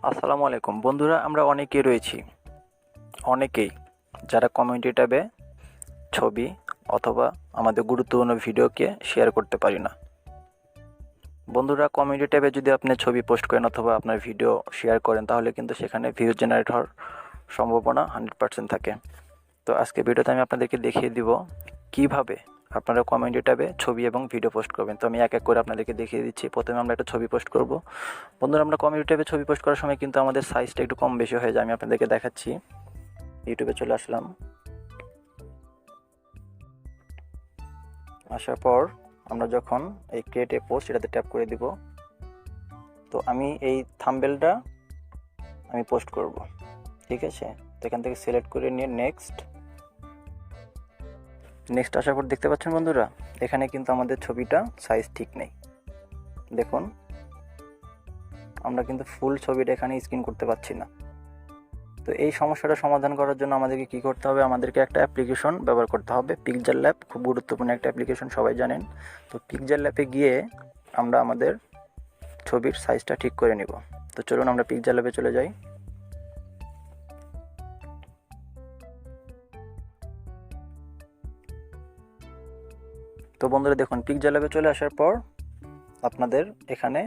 আসসালামু আলাইকুম বন্ধুরা, আমরা অনেকেই যারা কমিউনিটি ট্যাবে ছবি অথবা আমাদের গুরুত্বপূর্ণ ভিডিওকে শেয়ার করতে পারি না। বন্ধুরা, কমিউনিটি ট্যাবে যদি আপনি ছবি পোস্ট করেন অথবা আপনার ভিডিও শেয়ার করেন, তাহলে কিন্তু সেখানে ভিউ জেনারেট হওয়ার সম্ভাবনা 100% থাকে। তো আজকে ভিডিওতে আমি আপনাদেরকে দেখিয়ে দিব কিভাবে আপনারা কমিউনিটি ট্যাবে ছবি এবং ভিডিও পোস্ট করবেন। তো আমি এক এক করে আপনাদেরকে দেখিয়ে দিচ্ছি। প্রথমে আমরা একটা ছবি পোস্ট করব। বন্ধুরা, আমরা কমিউনিটি ট্যাবে ছবি পোস্ট করার সময় কিন্তু আমাদের সাইজটা একটু কম বেশি হয়ে যায়। আমি আপনাদেরকে দেখাচ্ছি। ইউটিউবে চলে আসলাম। আসার পর আমরা যখন এই ক্রিয়েট এ পোস্ট এটাতে ট্যাপ করে দিব, তো আমি এই থাম্বনেলটা আমি পোস্ট করব। ঠিক আছে, তো এখান থেকে সিলেক্ট করে নিয়ে নেক্সট আসার পর দেখতে পাচ্ছেন বন্ধুরা, এখানে কিন্তু আমাদের ছবিটা সাইজ ঠিক নেই। দেখুন, আমরা কিন্তু ফুল ছবিটা এখানে স্ক্রিন করতে পারছি না। তো এই সমস্যাটা সমাধান করার জন্য আমাদেরকে কী করতে হবে? আমাদেরকে একটা অ্যাপ্লিকেশন ব্যবহার করতে হবে, পিকচার ল্যাব। খুব গুরুত্বপূর্ণ একটা অ্যাপ্লিকেশন, সবাই জানেন। তো পিকচার ল্যাবে গিয়ে আমরা আমাদের ছবির সাইজটা ঠিক করে নিব। তো চলুন আমরা পিকচার ল্যাবে চলে যাই। তো বন্ধুরা দেখুন, পিকচার ল্যাবে চলে আসার পর আপনাদের এখানে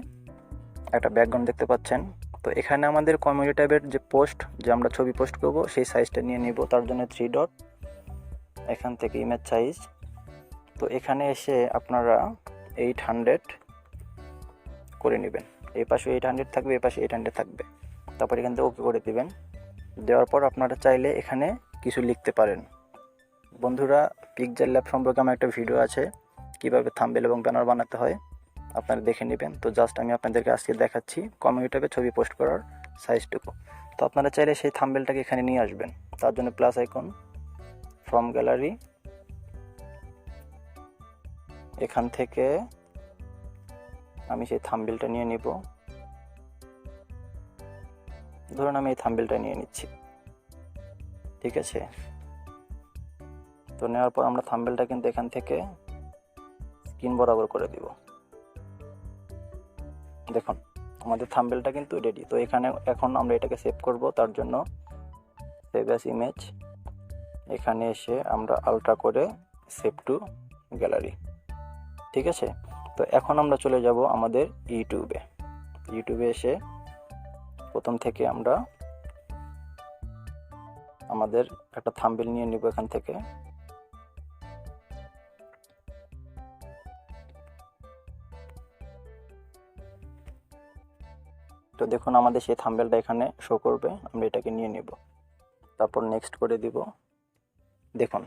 একটা ব্যাকগ্রাউন্ড দেখতে পাচ্ছেন। তো এখানে আমাদের কমিউনিটি ট্যাবের যে পোস্ট, যে আমরা ছবি পোস্ট করব, সেই সাইজটা নিয়ে নিব। তার জন্য 3 ডট, এখান থেকে ইমেজ সাইজ। তো এখানে এসে আপনারা 800 করে নেবেন। এই পাশে 800 থাকবে, এই পাশে 800 থাকবে। তারপর এখান থেকে ওকে করে দেবেন। দেওয়ার পর আপনারা চাইলে এখানে কিছু লিখতে পারেন। বন্ধুরা, পিকচার ল্যাব সম্পর্কে আমার একটা ভিডিও আছে, কীভাবে থাম্বনেল এবং ব্যানার বানাতে হয়, আপনারা দেখে নেবেন। তো জাস্ট আমি আপনাদেরকে আজকে দেখাচ্ছি কমিউনিটি ট্যাবে ছবি পোস্ট করার সাইজটুকু। তো আপনারা চাইলে সেই থাম্বনেলটাকে এখানে নিয়ে আসবেন। তার জন্য প্লাস আইকন, ফ্রম গ্যালারি, এখান থেকে আমি সেই থাম্বনেলটা নিয়ে নিব। ধরুন আমি এই থাম্বনেলটা নিয়ে নিচ্ছি। ঠিক আছে, তো নেওয়ার পর আমরা থাম্বনেলটা কিন্তু এখান থেকে স্ক্রিন বরাবর করে দিব। দেখুন, আমাদের থাম্বনেলটা কিন্তু রেডি। তো এখানে এখন আমরা এটাকে সেভ করব। তার জন্য সেভ অ্যাজ ইমেজ, এখানে এসে আমরা আলট্রা করে সেভ টু গ্যালারি। ঠিক আছে, তো এখন আমরা চলে যাব আমাদের ইউটিউবে এসে প্রথম থেকে আমরা আমাদের একটা থাম্বনেল নিয়ে নিব এখান থেকে। তো দেখুন, আমাদের সেই থাম্বনেলটা এখানে শো করবে। আমরা এটাকে নিয়ে নিব, তারপর নেক্সট করে দিব। দেখুন,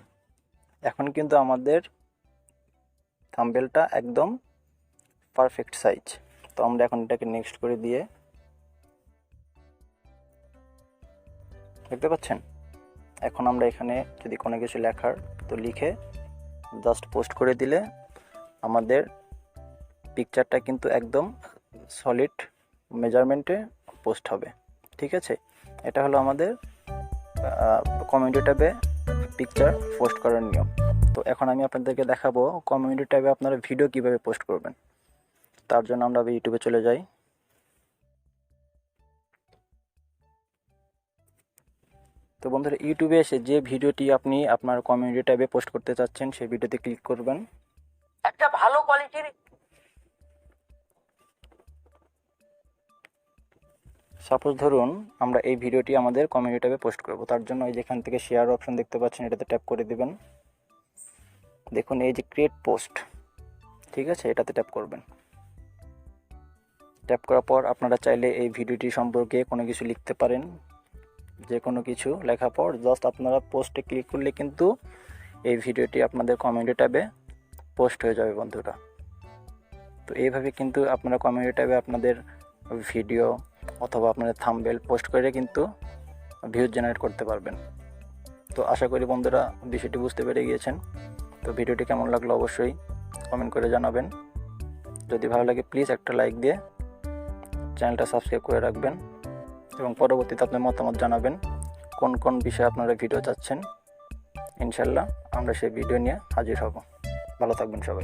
এখন কিন্তু আমাদের থাম্বনেলটা একদম পারফেক্ট সাইজ। তো আমরা এখন এটাকে নেক্সট করে দিয়ে, দেখতে পাচ্ছেন, এখন আমরা এখানে যদি কোনো কিছু লেখার, তো লিখে জাস্ট পোস্ট করে দিলে আমাদের পিকচারটা কিন্তু একদম সলিড মেজারমেন্টে পোস্ট হবে। ঠিক আছে, এটা হলো আমাদের কমিউনিটি ট্যাবে পিকচার পোস্ট করার নিয়ম। তো এখন আমি আপনাদেরকে দেখাবো কমিউনিটি ট্যাবে আপনারা ভিডিও কিভাবে পোস্ট করবেন। তার জন্য আমরা ইউটিউবে চলে যাই। তো বন্ধুরা, ইউটিউবে এসে যে ভিডিওটি আপনি আপনার কমিউনিটি ট্যাবে পোস্ট করতে চাচ্ছেন, সেই ভিডিওতে ক্লিক করবেন। একটা ভালো কোয়ালিটির সাপোজ ধরুন আমরা এই ভিডিওটি আমাদের কমিউনিটি ট্যাবে পোস্ট করব। তার জন্য এই যেখান থেকে শেয়ার অপশন দেখতে পাচ্ছেন, এটাতে ট্যাপ করে দিবেন। দেখুন এই যে ক্রিয়েট পোস্ট, ঠিক আছে, এটাতে ট্যাপ করবেন। ট্যাপ করার পর আপনারা চাইলে এই ভিডিওটি সম্পর্কে কোনো কিছু লিখতে পারেন। যে কোনো কিছু লেখার পর জাস্ট আপনারা পোস্টে ক্লিক করলে কিন্তু এই ভিডিওটি আপনাদের কমিউনিটি ট্যাবে পোস্ট হয়ে যাবে বন্ধুরা। তো এইভাবে কিন্তু আপনারা কমিউনিটি ট্যাবে আপনাদের ভিডিও অথবা আপনাদের থাম্বনেল পোস্ট করে কিন্তু ভিউজ জেনারেট করতে পারবেন। তো আশা করি বন্ধুরা বিষয়টি বুঝতে পেরে গিয়েছেন। তো ভিডিওটি কেমন লাগলো অবশ্যই কমেন্ট করে জানাবেন। যদি ভালো লাগে প্লিজ একটা লাইক দিয়ে চ্যানেলটা সাবস্ক্রাইব করে রাখবেন এবং পরবর্তীতে আপনার মতামত জানাবেন কোন কোন বিষয়ে আপনারা ভিডিও চাচ্ছেন। ইনশাল্লাহ আমরা সেই ভিডিও নিয়ে হাজির হব। ভালো থাকবেন সবাই।